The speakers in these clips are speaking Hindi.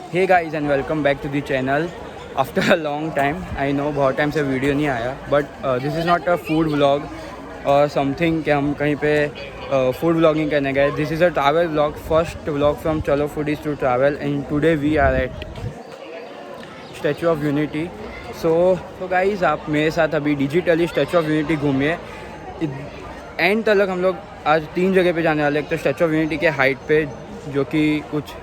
Hey guys and welcome back to the channel after a long time. I know बहुत टाइम से वीडियो नहीं आया, but this is not a food vlog और समथिंग कि हम कहीं पे फूड व्लॉगिंग करने गए। This is a travel vlog, first vlog from Chalo foodies to travel, and today we are at statue of unity. So guys, आप मेरे साथ अभी डिजिटली स्टैचू ऑफ यूनिटी घूमिए। एंड तक हम लोग आज 3 जगह पे जाने वाले हैं। एक तो स्टैचू ऑफ यूनिटी के हाइट पे, जो कि कुछ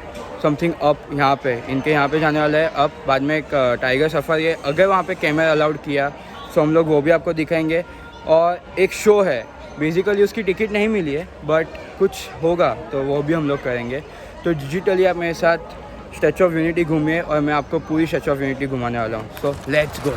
समथिंग अप यहाँ पे इनके यहाँ पे जाने वाला है अप। बाद में एक टाइगर सफारी है, अगर वहाँ पे कैमरा अलाउड किया तो हम लोग वो भी आपको दिखाएंगे। और एक शो है, बेसिकली उसकी टिकट नहीं मिली है, बट कुछ होगा तो वो भी हम लोग करेंगे। तो डिजिटली आप मेरे साथ स्टैचू ऑफ यूनिटी घूमिए और मैं आपको पूरी स्टैचू ऑफ यूनिटी घुमाने वाला हूँ। So let's go.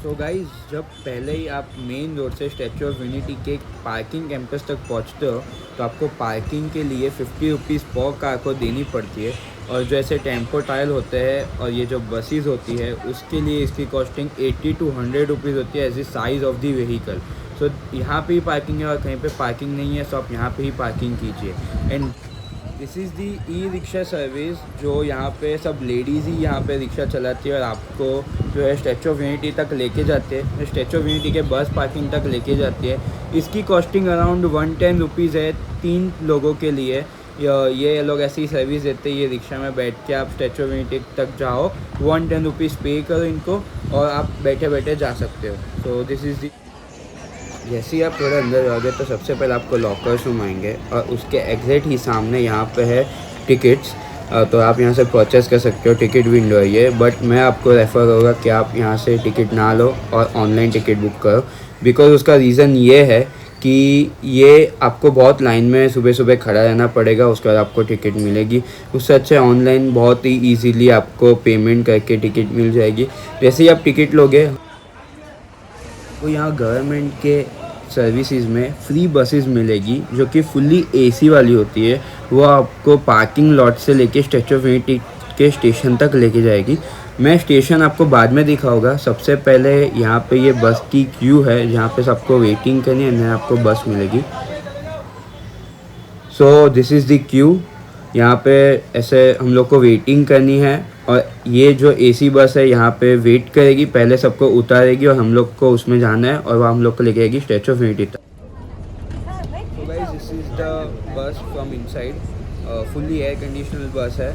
तो गाइज, जब पहले ही आप मेन रोड से स्टैचू ऑफ यूनिटी के पार्किंग कैंपस तक पहुंचते हो तो आपको पार्किंग के लिए 50 रुपीज़ पर कार को देनी पड़ती है। और जो ऐसे टेम्पो ट्रायल होते हैं और ये जो बसेस होती है उसके लिए इसकी कॉस्टिंग 80 to 100 रुपीज़ होती है as a size of the vehicle. So यहाँ पे ही पार्किंग है और कहीं पे पार्किंग नहीं है, सो आप यहाँ पे ही पार्किंग कीजिए। And this is the e rickshaw service, जो यहाँ पे सब लेडीज़ ही यहाँ पे रिक्शा चलाती है और आपको जो है स्टैचू ऑफ यूनिटी तक लेके जाते हैं। स्टैचू ऑफ यूनिटी के बस पार्किंग तक लेके जाती है। इसकी कॉस्टिंग अराउंड 110 रुपीज़ है 3 लोगों के लिए। ये लोग ऐसी सर्विस देते हैं, ये रिक्शा में बैठ के आप स्टैचू ऑफ यूनिटी तक जाओ, 110 रुपीज़ पे करो इनको और आप बैठे बैठे जा सकते हो। सो दिस इज़ दी। जैसे ही आप थोड़ा अंदर जाओगे तो सबसे पहले आपको लॉकर्स रूम आएंगे और उसके एग्जैक्ट ही सामने यहाँ पे है टिकट्स। तो आप यहाँ से परचेस कर सकते हो, टिकट विंडो है ये। बट मैं आपको रेफ़र करूँगा कि आप यहाँ से टिकट ना लो और ऑनलाइन टिकट बुक करो, बिकॉज़ उसका रीज़न ये है कि ये आपको बहुत लाइन में सुबह सुबह खड़ा रहना पड़ेगा, उसके बाद आपको टिकट मिलेगी। उससे अच्छा ऑनलाइन बहुत ही ईजीली आपको पेमेंट करके टिकट मिल जाएगी। जैसे ही आप टिकट लोगे तो यहाँ गवर्नमेंट के सर्विसेज में फ्री बसेस मिलेगी, जो कि फुल्ली एसी वाली होती है। वो आपको पार्किंग लॉट से लेके स्टैचू ऑफ यूनिटी के स्टेशन तक लेके जाएगी। मैं स्टेशन आपको बाद में दिखाऊंगा। सबसे पहले यहाँ पे ये बस की क्यू है जहाँ पे सबको वेटिंग करनी है, आपको बस मिलेगी। So this is the Q. यहाँ पे ऐसे हम लोग को वेटिंग करनी है और ये जो एसी बस है यहाँ पे वेट करेगी, पहले सबको उतारेगी और हम लोग को उसमें जाना है और वह हम लोग को लेके आएगी स्टैचू ऑफ यूनिटी तक। तो guys, this is the bus from inside. Fully air conditional बस है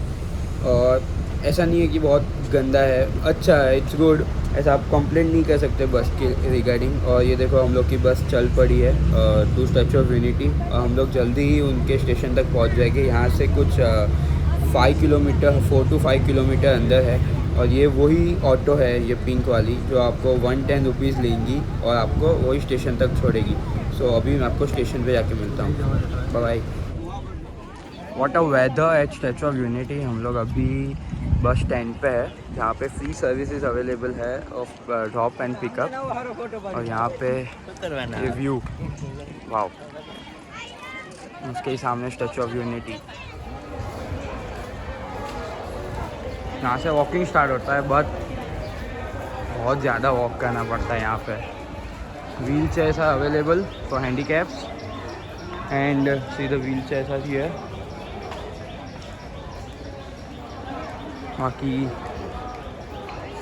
और ऐसा नहीं है कि बहुत गंदा है, अच्छा है, इट्स गुड। ऐसा आप कंप्लेंट नहीं कर सकते बस के रिगार्डिंग। और ये देखो हम लोग की बस चल पड़ी है टू स्टैचू ऑफ यूनिटी और हम लोग जल्दी ही उनके स्टेशन तक पहुंच जाएंगे। यहाँ से कुछ 5 किलोमीटर, 4 to 5 किलोमीटर अंदर है। और ये वही ऑटो है, ये पिंक वाली, जो आपको 110 रुपीज़ लेंगी और आपको वही स्टेशन तक छोड़ेगी। सो अभी मैं आपको स्टेशन पे जाके मिलता हूँ। Bye bye. What a weather at statue of Unity. हम लोग अभी बस स्टैंड पे है जहाँ पे फ्री सर्विसेज अवेलेबल है ऑफ ड्रॉप एंड पिकअप। और यहाँ पे ये व्यू, वाओ, उसके ही सामने स्टैचू ऑफ यूनिटी। यहाँ से वॉकिंग स्टार्ट होता है, बट बहुत ज़्यादा वॉक करना पड़ता है। यहाँ पे wheelchairs are available for handicaps and see the wheelchairs are here. बाकी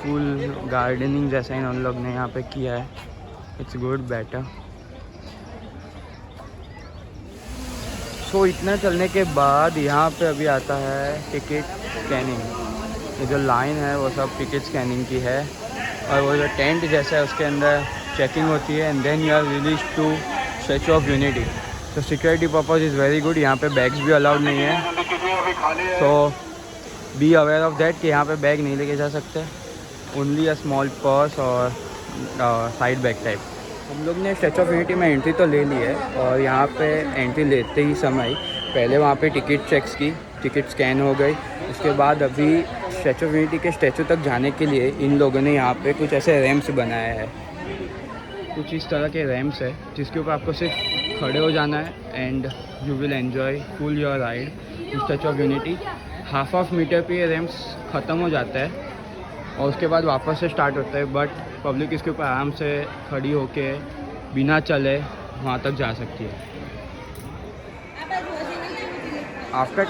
फुल गार्डनिंग जैसा ही उन लोग ने यहाँ पे किया है, इट्स गुड बेटर। सो इतना चलने के बाद यहाँ पे अभी आता है टिकट स्कैनिंग। ये जो लाइन है वो सब टिकट स्कैनिंग की है और वो जो टेंट जैसा है उसके अंदर चेकिंग होती है and then you are release to statue of unity. तो security purpose is very good. यहाँ पे बैग्स भी अलाउड नहीं है, तो बी अवेयर ऑफ दैट कि यहाँ पे बैग नहीं लेके जा सकते, ओनली अ स्मॉल पर्स और साइड बैग टाइप। हम लोग ने स्टैचू ऑफ यूनिटी में एंट्री तो ले ली है और यहाँ पे एंट्री लेते ही समय पहले वहाँ पे टिकट चेक्स की, टिकट स्कैन हो गई। उसके बाद अभी स्टैचू ऑफ यूनिटी के स्टैचू तक जाने के लिए इन लोगों ने यहाँ पे कुछ ऐसे रैम्प्स बनाया है, कुछ इस तरह के रैम्प्स है जिसके ऊपर आपको सिर्फ खड़े हो जाना है and you will enjoy full your ride in Statue of Unity. Half metre पे ये रैम्प्स ख़त्म हो जाता है और उसके बाद वापस से स्टार्ट होता है, बट पब्लिक इसके ऊपर आराम से खड़ी होके बिना चले वहाँ तक जा सकती है। आफ्टर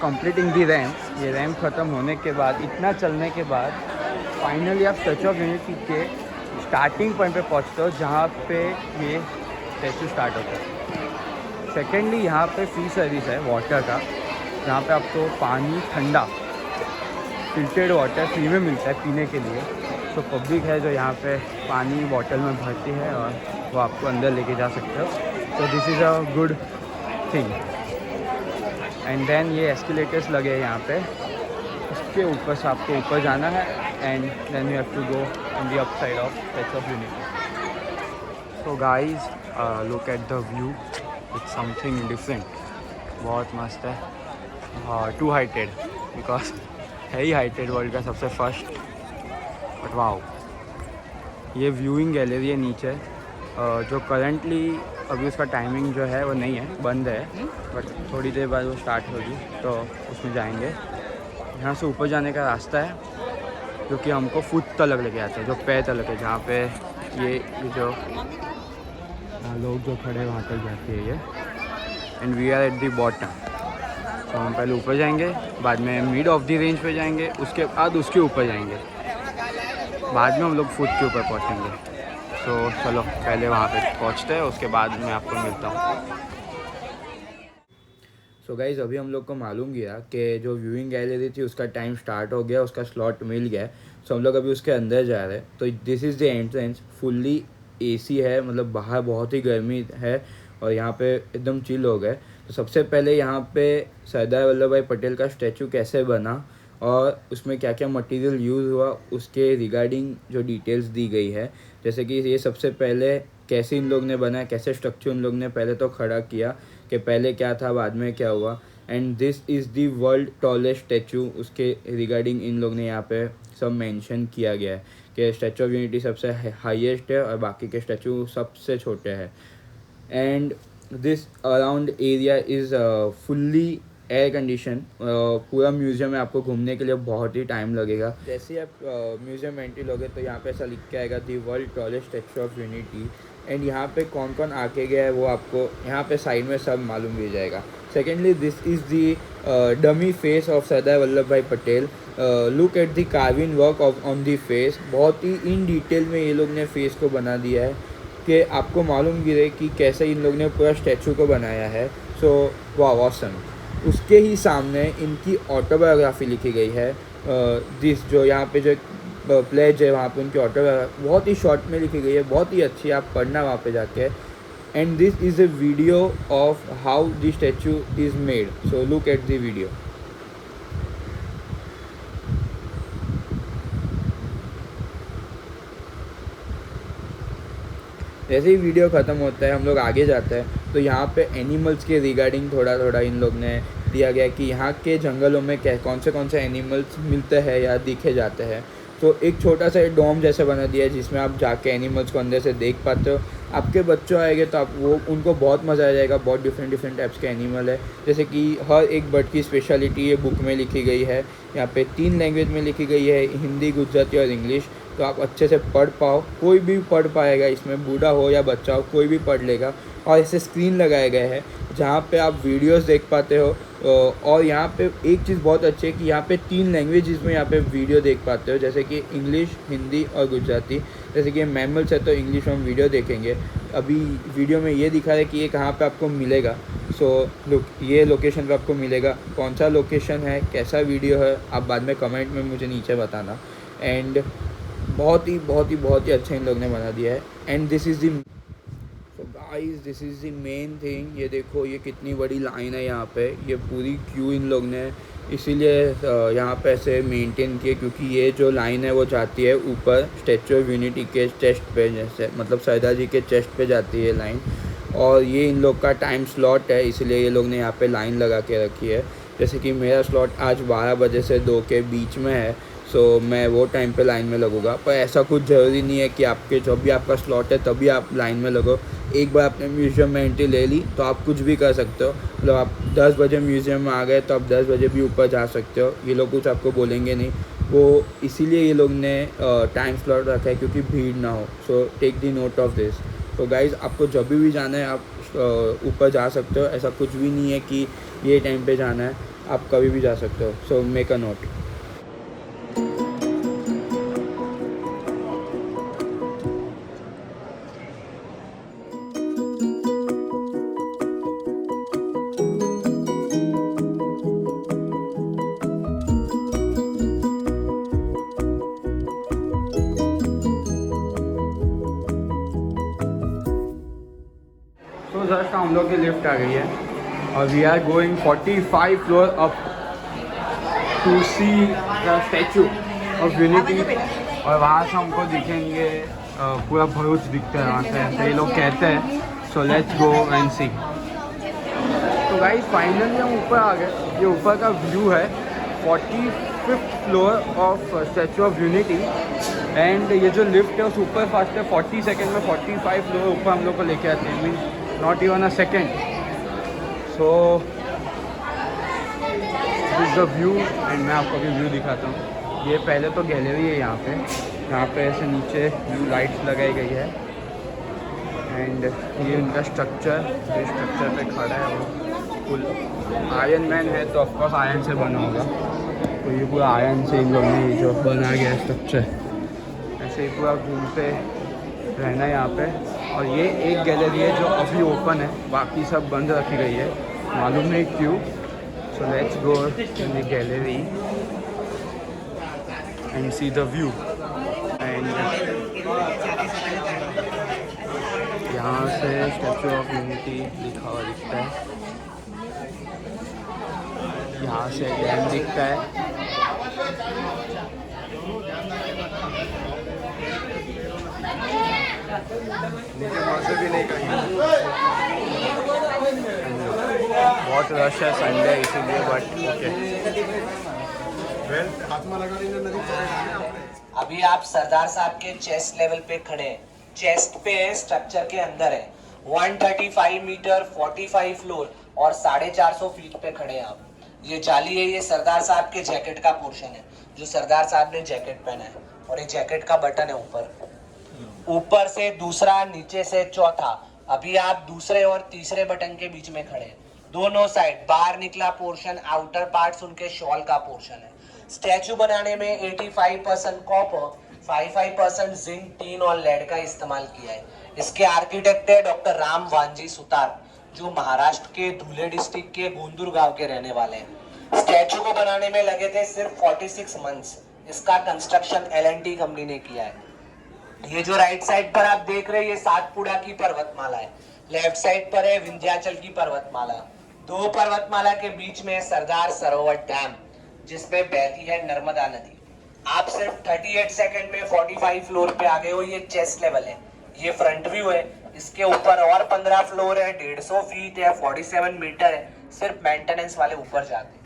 कंप्लीटिंग दी रैम्प, ये रैम्प ख़त्म होने के बाद, इतना चलने के बाद फाइनली आप स्टैचू ऑफ यूनिटी के स्टार्टिंग पॉइंट पे पहुँचते हो जहाँ पे ये स्टैचू स्टार्ट होता है। सेकेंडली यहाँ पे फ्री सर्विस है वाटर का, जहाँ पे आपको पानी ठंडा फिल्टर्ड वाटर फ्री में मिलता है पीने के लिए। तो पब्लिक है जो यहाँ पे पानी बॉटल में भरती है और वो आपको अंदर लेके जा सकते हो। तो this is a good thing. And then ये एस्केलेटर्स लगे हैं यहाँ पे, उसके ऊपर से आपको ऊपर जाना है and then you have to go on the upside of Statue of unity. So guys look at the view, it's something different, बहुत मस्त है। टू हाइटेड बिकॉज है ही हाइटेड वर्ल्ड का सबसे फर्स्ट, बट वाओ। ये व्यूइंग गैलरी है नीचे, जो करंटली अभी उसका टाइमिंग जो है वो नहीं है, बंद है, बट थोड़ी देर बाद वो स्टार्ट होगी तो उसमें जाएंगे। यहाँ से ऊपर जाने का रास्ता है जो कि हमको फुट तलक लेके आता है, जो पैर तलक है, जहाँ पे ये जो लोग जो खड़े हैं वहाँ तक जाती है ये। And we are at the bottom. तो हम पहले ऊपर जाएंगे, बाद में मिड ऑफ द रेंज पे जाएंगे, उसके बाद उसके ऊपर जाएंगे, बाद में हम लोग फुट के ऊपर पहुँचेंगे। तो चलो पहले वहाँ पे पहुँचते हैं, उसके बाद मैं आपको मिलता हूँ। सो गाइज़ अभी हम लोग को मालूम गया कि जो व्यूइंग गैलरी थी उसका टाइम स्टार्ट हो गया, उसका स्लॉट मिल गया। सो हम लोग अभी उसके अंदर जा रहे हैं। तो this is the entrance, fully AC है, मतलब बाहर बहुत ही गर्मी है और यहाँ पे एकदम चिल हो गए। तो सबसे पहले यहाँ पे सरदार वल्लभ भाई पटेल का स्टैचू कैसे बना और उसमें क्या क्या मटेरियल यूज़ हुआ उसके रिगार्डिंग जो डिटेल्स दी गई है। जैसे कि ये सबसे पहले कैसे इन लोग ने बनाया, कैसे स्ट्रक्चर इन लोग ने पहले तो खड़ा किया कि पहले क्या था बाद में क्या हुआ। And this is the world tallest statue, उसके रिगार्डिंग इन लोग ने यहाँ पे सब मेंशन किया गया है कि स्टैचू ऑफ यूनिटी सबसे हाईएस्ट है और बाकी के स्टैचू सबसे छोटे हैं। And this around area is fully air condition. पूरा म्यूज़ियम में आपको घूमने के लिए बहुत ही टाइम लगेगा। जैसे ही आप म्यूज़ियम एंट्री लोगे तो यहाँ पे ऐसा लिख के आएगा the world tallest statue of unity. And यहाँ पे कौन कौन आके गया है वो आपको यहाँ पे साइड में सब मालूम भी जाएगा। Secondly this is the dummy face of Sardar Vallabh Bhai Patel. Look at the carving work of on the face, बहुत ही इन डिटेल में ये लोग ने फेस को बना दिया है कि आपको मालूम भी रहे कि कैसे इन लोग ने पूरा स्टैचू को बनाया है। सो वाह ऑसम। उसके ही सामने इनकी ऑटोबायोग्राफी लिखी गई है। दिस जो यहाँ पे जो प्लेज है वहाँ पे उनकी ऑटोबायोग्राफी बहुत ही शॉर्ट में लिखी गई है, बहुत ही अच्छी, आप पढ़ना वहाँ पे जाके। And this is a video of how the statue is made, so look at the video. जैसे ही वीडियो ख़त्म होता है हम लोग आगे जाते हैं तो यहाँ पे एनिमल्स के रिगार्डिंग थोड़ा थोड़ा इन लोग ने दिया गया कि यहाँ के जंगलों में क्या कौन से एनिमल्स मिलते हैं या दिखे जाते हैं। तो एक छोटा सा डोम जैसे बना दिया है जिसमें आप जाके एनिमल्स को अंदर से देख पाते हो। आपके बच्चों आएंगे तो आप वो उनको बहुत मज़ा आ जाएगा। बहुत डिफरेंट टाइप्स के एनिमल है, जैसे कि हर एक बर्ड की स्पेशलिटी ये बुक में लिखी गई है। यहाँ पे 3 लैंग्वेज में लिखी गई है, हिंदी, गुजराती और इंग्लिश। तो आप अच्छे से पढ़ पाओ, कोई भी पढ़ पाएगा इसमें, बूढ़ा हो या बच्चा हो कोई भी पढ़ लेगा। और ऐसे स्क्रीन लगाए गए हैं जहाँ पे आप वीडियोस देख पाते हो। और यहाँ पे एक चीज़ बहुत अच्छी है कि यहाँ पे 3 लैंग्वेजेस में यहाँ पे वीडियो देख पाते हो, जैसे कि इंग्लिश, हिंदी और गुजराती। जैसे कि मैमल्स है तो इंग्लिश में हम वीडियो देखेंगे। अभी वीडियो में ये दिखा रहा है कि ये कहाँ पे आपको मिलेगा। सो लुक, ये लोकेशन पे आपको मिलेगा। कौन सा लोकेशन है, कैसा वीडियो है, आप बाद में कमेंट में मुझे नीचे बताना। एंड बहुत ही अच्छा इन लोग ने बना दिया है। And this is the, so guys this is the main thing. ये देखो ये कितनी बड़ी लाइन है यहाँ पे, ये पूरी क्यू इन लोग ने इसीलिए यहाँ पे ऐसे मेंटेन किए क्योंकि ये जो लाइन है वो जाती है ऊपर स्टैचू ऑफ यूनिटी के चेस्ट पे, जैसे मतलब सरदार जी के चेस्ट पे जाती है लाइन। और ये इन लोग का टाइम स्लॉट है, इसलिए ये लोग ने यहाँ पे लाइन लगा के रखी है। जैसे कि मेरा स्लॉट आज 12 बजे से 2 के बीच में है, सो मैं वो टाइम पे लाइन में लगूंगा। पर ऐसा कुछ ज़रूरी नहीं है कि आपके जब भी आपका स्लॉट है तभी आप लाइन में लगो। एक बार आपने म्यूज़ियम में एंट्री ले ली तो आप कुछ भी कर सकते हो। मतलब आप 10 बजे म्यूज़ियम में आ गए तो आप 10 बजे भी ऊपर जा सकते हो, ये लोग कुछ आपको बोलेंगे नहीं। वो इसीलिए ये लोग ने टाइम स्लॉट रखा है क्योंकि भीड़ ना हो। So take the note of this. तो गाइज़, आपको जब भी जाना है आप ऊपर जा सकते हो। ऐसा कुछ भी नहीं है कि ये टाइम पे जाना है, आप कभी भी जा सकते हो। So make a note. तो जस्ट हम लोग की लिफ्ट आ गई है और we are going 45 floor up to see the Statue of Unity. और वहाँ से हमको दिखेंगे पूरा भरूच दिखता है वहाँ से, ऐसे ये लोग कहते हैं। सो लेट्स गो एंड सी। तो गाइस फाइनली हम ऊपर आ गए। ये ऊपर का व्यू है 45th floor of Statue of unity. And ये जो लिफ्ट है वो सुपर फास्ट है, 40 सेकेंड में 45 फ्लोर ऊपर हम लोग को लेके आते हैं। Mean not even a second. So this the view. And मैं आपको अभी व्यू दिखाता हूँ। ये पहले तो गैलरी है यहाँ पे ऐसे नीचे व्यू लाइट्स लगाई गई है। एंड ये उनका स्ट्रक्चर, जिस स्ट्रक्चर पे खड़ा है वो फुल आयरन मैन है, तो ऑफकोर्स आयरन से बना होगा। तो ये पूरा आयरन से इन लोगों ने जो बना गया स्ट्रक्चर, ऐसे ही पूरा घूमते रहना है यहाँ पे। और ये एक गैलरी है जो अभी ओपन है, बाकी सब बंद रखी गई है, मालूम नहीं क्यों। So let's go in the gallery and see the view. And यहाँ से स्टैचू ऑफ यूनिटी लिखा हुआ दिखता है। यहाँ से डैम दिखता है। नीचे मौसम भी नहीं कहीं, बहुत रश है, संडे इसीलिए, बट ओके। अभी आप सरदार साहब के चेस्ट लेवल पे खड़े हैं। चेस्ट पे है, स्ट्रक्चर के अंदर है। 135 मीटर 45 फ्लोर और 450 फीट पे खड़े हैं आप। ये जाली है, ये सरदार साहब के जैकेट का पोर्शन है, जो सरदार साहब ने जैकेट पहना है। और ये जैकेट का बटन है ऊपर से दूसरा, नीचे से चौथा। अभी आप दूसरे और तीसरे बटन के बीच में खड़े हैं। दोनों साइड बाहर निकला पोर्शन, आउटर पार्ट्स उनके शॉल का पोर्शन है। स्टैचू बनाने में 85% कॉपर, 55% जिंक, टीन और लेड का इस्तेमाल किया है। इसके आर्किटेक्ट है डॉक्टर राम वांजी सुतार, जो महाराष्ट्र के धुले डिस्ट्रिक्ट के गोंदूर गांव के रहने वाले हैं। स्टैचू को बनाने में लगे थे सिर्फ 46 मंथ्स। इसका कंस्ट्रक्शन L&T कंपनी ने किया है। ये जो राइट साइड पर आप देख रहे हैं, ये सातपुड़ा की पर्वतमाला है। लेफ्ट साइड पर है विंध्याचल की पर्वतमाला। दो पर्वतमाला के बीच में सरदार सरोवर डैम, जिसमें बहती है नर्मदा नदी। आप सिर्फ 38 सेकंड में 45 फ्लोर पे आ गए हो। ये चेस्ट लेवल है, ये फ्रंट व्यू है। इसके ऊपर और 15 फ्लोर है, 150 फीट है, 47 मीटर है। सिर्फ मेंटेनेंस वाले ऊपर जाते हैं।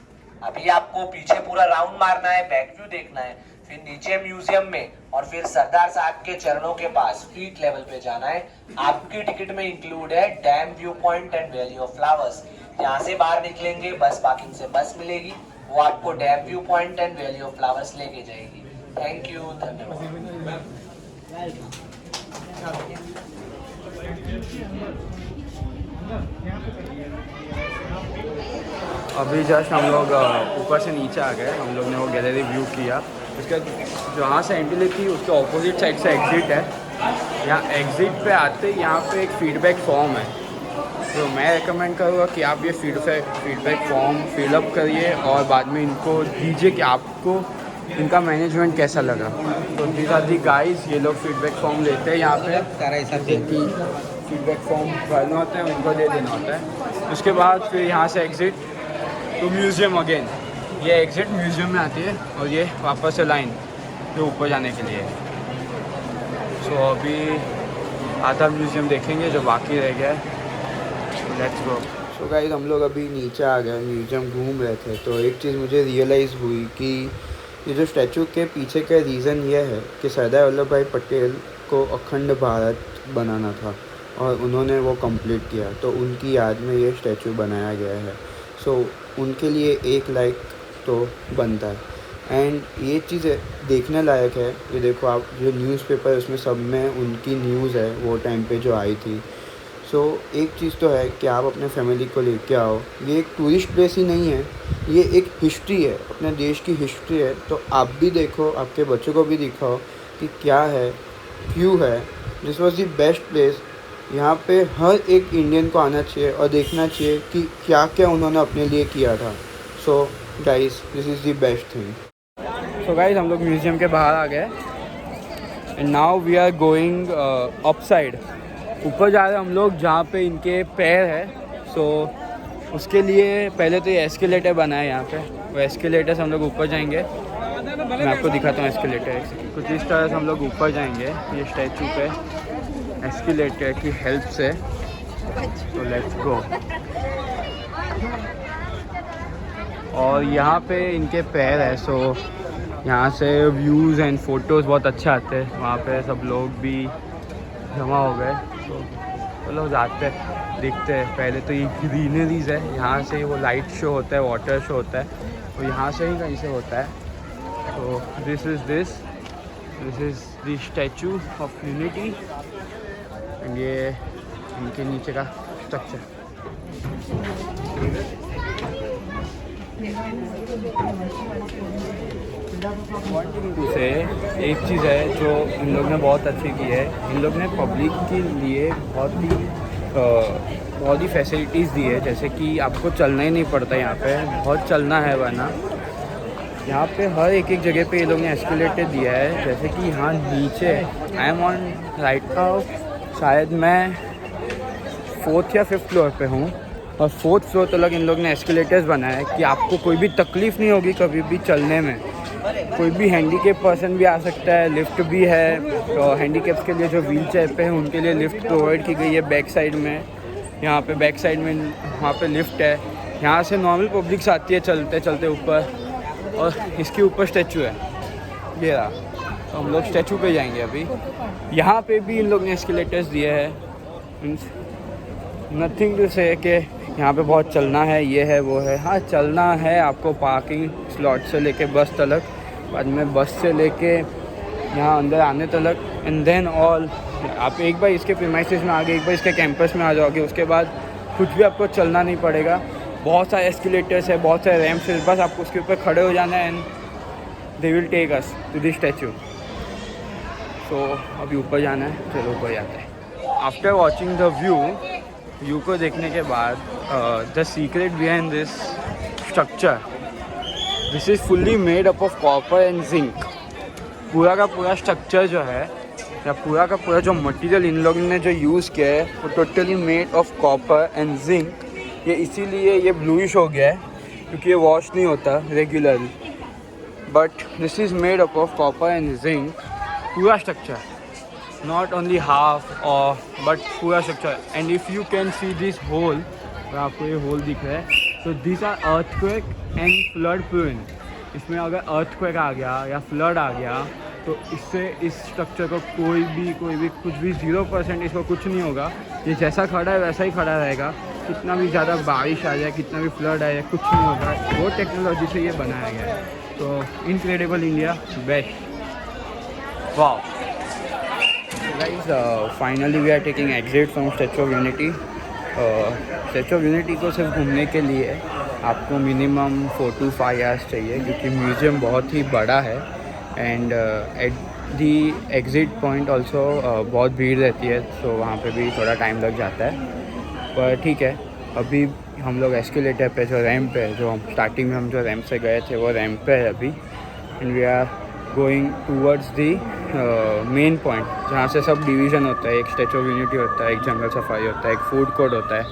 अभी आपको पीछे पूरा राउंड मारना है, बैक व्यू देखना है, फिर नीचे म्यूजियम में, और फिर सरदार साहब के चरणों के पास फीट लेवल पे जाना है। आपकी टिकट में इंक्लूड है dam view point and valley of flowers. यहाँ से बाहर निकलेंगे, बस पार्किंग से बस मिलेगी, वो आपको dam view point and valley of flowers लेके जाएगी। थैंक यू, धन्यवाद। अभी जस्ट हम लोग ऊपर से नीचे आ गए। हम लोग ने वो गैलरी व्यू किया। उसका जहाँ से एंट्री थी उसके ऑपोजिट साइड से एग्ज़िट है। यहाँ एग्ज़िट पे आते यहाँ पे एक फीडबैक फॉर्म है, तो मैं रेकमेंड करूँगा कि आप ये फीडबैक फॉर्म फिलअप करिए और बाद में इनको दीजिए कि आपको इनका मैनेजमेंट कैसा लगा। तो दीज आर दी गाइस, ये लोग फीडबैक फॉर्म लेते हैं यहाँ पे, सारा ऐसा कि फीडबैक फॉर्म भरना होता है, उनको दे देना होता है। उसके बाद फिर यहाँ से एग्ज़िट टू म्यूज़ियम अगेन। ये एग्ज़िट म्यूज़ियम में आती है और ये वापस से लाइन जो ऊपर जाने के लिए। सो अभी आधा म्यूज़ियम देखेंगे जो बाकी रह गया है। Let's go. तो गाइस हम लोग अभी नीचे आ गए, म्यूज़ियम घूम रहे थे, तो एक चीज़ मुझे रियलाइज़ हुई कि ये जो स्टैचू के पीछे का रीज़न ये है कि सरदार वल्लभ भाई पटेल को अखंड भारत बनाना था और उन्होंने वो कंप्लीट किया, तो उनकी याद में ये स्टैचू बनाया गया है। सो उनके लिए एक लाइक तो बनता है एंड ये चीज़ देखने लायक है। ये देखो आप, जो न्यूज़पेपर उसमें सब में उनकी न्यूज़ है वो टाइम पे जो आई थी। सो एक चीज़ तो है कि आप अपने फैमिली को लेके आओ। ये एक टूरिस्ट प्लेस ही नहीं है, ये एक हिस्ट्री है, अपने देश की हिस्ट्री है। तो आप भी देखो, आपके बच्चों को भी दिखाओ कि क्या है, क्यों है। This was the best place. यहाँ पे हर एक इंडियन को आना चाहिए और देखना चाहिए कि क्या क्या उन्होंने अपने लिए किया था। So guys, this is the best thing. So guys, हम लोग म्यूज़ियम के बाहर आ गए and now we are going up side. ऊपर जा रहे हैं हम लोग जहाँ पे इनके पैर है। सो उसके लिए पहले तो ये एस्केलेटर बना है यहाँ पे, वो एस्केलेटर से हम लोग ऊपर जाएंगे। मैं आपको दिखाता हूँ एस्केलेटर। कुछ इस तरह से हम लोग ऊपर जाएंगे ये स्टैचू पे एस्केलेटर की हेल्प से। तो लेट्स गो। और यहाँ पे इनके पैर है, सो यहाँ से व्यूज़ एंड फोटोज़ बहुत अच्छे आते हैं। वहाँ पे सब लोग भी जमा हो गए, तो चलो जाते हैं, देखते हैं। पहले तो ये ग्रीनरीज है, यहाँ से वो लाइट शो होता है, वाटर शो होता है, तो यहाँ से ही कहीं से होता है। तो this is the Statue of unity and ये इनके नीचे का स्ट्रक्चर। से एक चीज़ है जो इन लोग ने बहुत अच्छी की है, इन लोग ने पब्लिक के लिए बहुत ही फैसिलिटीज़ दी है। जैसे कि आपको चलना ही नहीं पड़ता, यहाँ पे बहुत चलना है, वरना यहाँ पे हर एक जगह पे ये लोग ने एस्केलेटर दिया है। जैसे कि यहाँ नीचे I am on right now, शायद मैं 4th या 5th फ्लोर पे हूँ और 4th फ्लोर तक इन लोग ने एस्केलेटर्स बनाया है कि आपको कोई भी तकलीफ़ नहीं होगी कभी भी चलने में। कोई भी हैंडीकेप पर्सन भी आ सकता है, लिफ्ट भी है। तो हैंडीकेप्स के लिए जो व्हील चेयर पे हैं उनके लिए लिफ्ट प्रोवाइड की गई है बैक साइड में। यहाँ पे बैक साइड में वहाँ पे लिफ्ट है। यहाँ से नॉर्मल पब्लिक्स आती है चलते चलते ऊपर, और इसके ऊपर स्टैचू है ये रहा। तो हम लोग स्टैचू पे जाएंगे अभी। यहाँ पे भी इन लोग ने एस्केलेटर्स दिए हैं। नथिंग टू से कि यहाँ पे बहुत चलना है, ये है वो है। हाँ, चलना है आपको पार्किंग स्लॉट से लेके बस तक, बाद में बस से लेके यहाँ अंदर आने तक, एंड देन ऑल। आप एक बार इसके प्रीमाइसेस में आ गए, एक बार इसके कैंपस में आ जाओगे, उसके बाद कुछ भी आपको चलना नहीं पड़ेगा। बहुत सारे एस्केलेटर्स है, बहुत सारे रैम्प्स है, बस आपको उसके ऊपर खड़े हो जाना है and they will take us to this statue. So अभी ऊपर जाना है, चलो ऊपर जाते हैं। आफ्टर वॉचिंग द व्यू को देखने के बाद, the secret behind this structure, this is fully made up of copper and zinc. पूरा का पूरा स्ट्रक्चर जो है, या पूरा का पूरा जो मटेरियल इन लोगों ने जो यूज़ किया है, वो totally made of copper and zinc. ये इसीलिए ये ब्लूइश हो गया है क्योंकि ये वॉश नहीं होता regularly, but this is made up of copper and zinc. पूरा स्ट्रक्चर, नॉट ओनली हाफ और बट पूरा structure. And if you can see this hole, और आपको ये होल दिख रहा है, तो this are earthquake and flood proven. इसमें अगर अर्थक्वेक आ गया या फ्लड आ गया तो इससे इस स्ट्रक्चर को कोई भी कुछ भी 0% इसको कुछ नहीं होगा। ये जैसा खड़ा है वैसा ही खड़ा रहेगा। कितना भी ज़्यादा बारिश आ जाए, कितना भी फ्लड आ जाए, कुछ नहीं होगा। वो टेक्नोलॉजी से ये बनाया गया है। तो incredible India, best. Wow guys, finally we are taking exit from Statue of Unity. Statue of Unity को सिर्फ घूमने के लिए आपको मिनिमम 4 to 5 आवर्स चाहिए, क्योंकि म्यूज़ियम बहुत ही बड़ा है। And at the exit point also बहुत भीड़ रहती है, तो वहाँ पे भी थोड़ा टाइम लग जाता है। पर ठीक है, अभी हम लोग एस्केलेटर पे, जो रैम्प है, जो हम स्टार्टिंग में हम जो रैम्प से गए थे वो रैम्प पे है अभी। And we are going towards the main point, जहाँ से सब डिवीज़न होता है। एक स्टैचू ऑफ यूनिटी होता है, एक जंगल सफारी होता है, एक फूड कोर्ट होता है।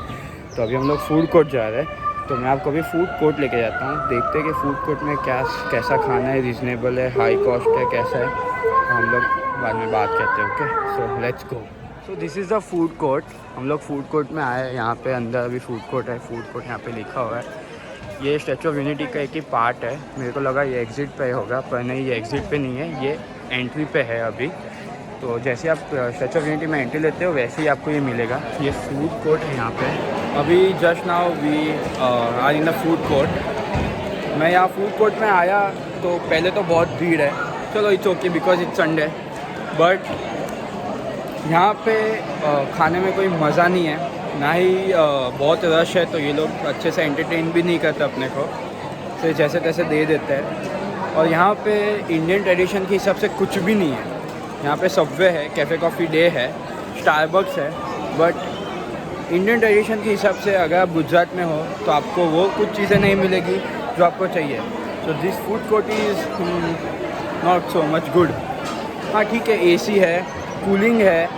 तो अभी हम लोग फूड कोर्ट जा रहे हैं, तो मैं आपको अभी फूड कोर्ट लेके जाता हूँ। देखते हैं कि फूड कोर्ट में कैसा खाना है, रीज़नेबल है, हाई कॉस्ट है, कैसा है। तो हम लोग बाद में बात करते हैं। Okay, so let's go. So this is the food court. हम लोग फूड कोर्ट में आए हैं। यहाँ पे अंदर अभी फूड कोर्ट है। फूड कोर्ट यहाँ पे लिखा हुआ है। ये स्टैचू ऑफ यूनिटी का एक ही पार्ट है। मेरे को लगा ये एग्ज़िट पे होगा, पर नहीं, ये एग्ज़िट पे नहीं है, ये एंट्री पे है अभी। तो जैसे आप स्टैचू ऑफ यूनिटी में एंट्री लेते हो वैसे ही आपको ये मिलेगा। ये फूड कोर्ट है यहाँ पे। अभी just now we are in the food court. मैं यहाँ फूड कोर्ट में आया तो पहले तो बहुत भीड़ है। चलो it's okay because it's Sunday, but यहाँ पे खाने में कोई मज़ा नहीं है, ना ही बहुत रश है, तो ये लोग अच्छे से एंटरटेन भी नहीं करते अपने को, तो जैसे तैसे दे देते हैं। और यहाँ पे इंडियन ट्रेडिशन के हिसाब से कुछ भी नहीं है। यहाँ पे सबवे है, कैफ़े कॉफ़ी डे है, स्टारबक्स है, बट इंडियन ट्रेडिशन के हिसाब से अगर आप गुजरात में हो तो आपको वो कुछ चीज़ें नहीं मिलेगी जो आपको चाहिए। So this food court is not so much good. हाँ ठीक है, एसी है, कूलिंग है,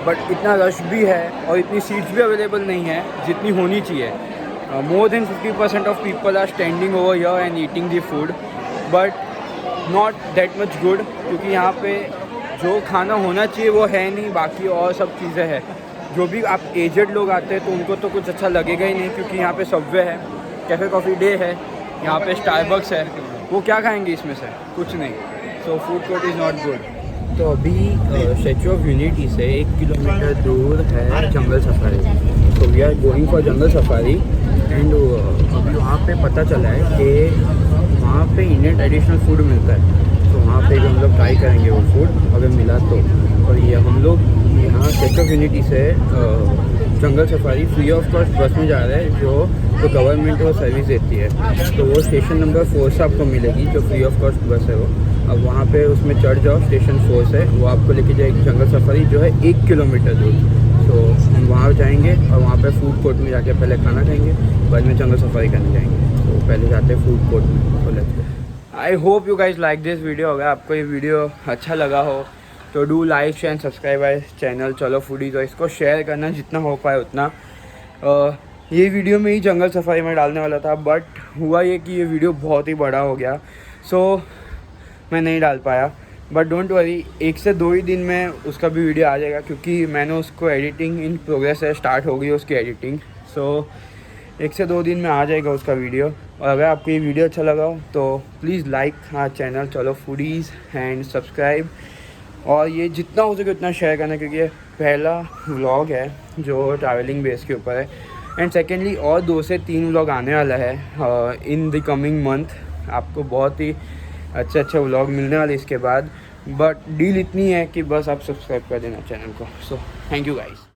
बट इतना रश भी है और इतनी सीट्स भी अवेलेबल नहीं है जितनी होनी चाहिए। More than 50% of people are standing over here and eating the food, but not that much good, क्योंकि यहाँ पे जो खाना होना चाहिए वो है नहीं, बाकी और सब चीज़ें हैं। जो भी आप एजेड लोग आते हैं तो उनको तो कुछ अच्छा लगेगा ही नहीं, क्योंकि यहाँ पे सबवे है, कैफ़े कॉफ़ी डे है, यहाँ पे स्टारबक्स है, वो क्या खाएंगे इसमें से? कुछ नहीं। So food court is not good. तो अभी स्टैचू ऑफ यूनिटी से 1 किलोमीटर दूर है जंगल सफारी। तो we are going for jungle safari and अभी वहाँ पे पता चला है कि वहाँ पे इंडियन ट्रेडिशनल फूड मिलता है। तो वहाँ पे हम लोग ट्राई करेंगे वो फूड, अगर मिला तो। और ये हम लोग यहाँ स्टैचू ऑफ यूनिटी से जंगल सफारी फ्री ऑफ कॉस्ट बस में जा रहे हैं, जो गवर्नमेंट वो सर्विस देती है। तो वो स्टेशन नंबर 4 से आपको मिलेगी, जो फ्री ऑफ कॉस्ट बस है वो। अब वहाँ पे उसमें चढ़ जाओ, स्टेशन 4 से वो आपको लेके जाएगी जंगल सफारी, जो है 1 किलोमीटर दूर। तो हम वहाँ जाएंगे और वहाँ पे फूड कोर्ट में जाके पहले खाना खाएंगे, बाद में जंगल सफारी करने जाएंगे। तो पहले जाते हैं फूड कोर्ट में। तो let's go. I hope you guys like this video. अगर आपको ये वीडियो अच्छा लगा हो तो डू लाइक शेयर सब्सक्राइब आए चैनल चलो फूडी। तो इसको शेयर करना जितना हो पाए उतना। ये वीडियो में ही जंगल सफारी में डालने वाला था, बट हुआ ये कि ये वीडियो बहुत ही बड़ा हो गया, सो मैं नहीं डाल पाया। बट डोंट वरी, 1 से 2 ही दिन में उसका भी वीडियो आ जाएगा, क्योंकि मैंने उसको एडिटिंग इन प्रोग्रेस है, स्टार्ट हो गई उसकी एडिटिंग। सो 1 से 2 दिन में आ जाएगा उसका वीडियो। और अगर आपको ये वीडियो अच्छा लगा हो तो प्लीज़ लाइक हाँ चैनल चलो फूडीज़ एंड सब्सक्राइब, और ये जितना हो सके उतना शेयर करना, क्योंकि ये पहला व्लॉग है जो ट्रैवलिंग बेस के ऊपर है। एंड सेकेंडली और 2 से 3 व्लॉग आने वाला है इन द कमिंग मंथ। आपको बहुत ही अच्छे व्लॉग मिलने वाले इसके बाद, बट डील इतनी है कि बस आप सब्सक्राइब कर देना चैनल को। So thank you guys.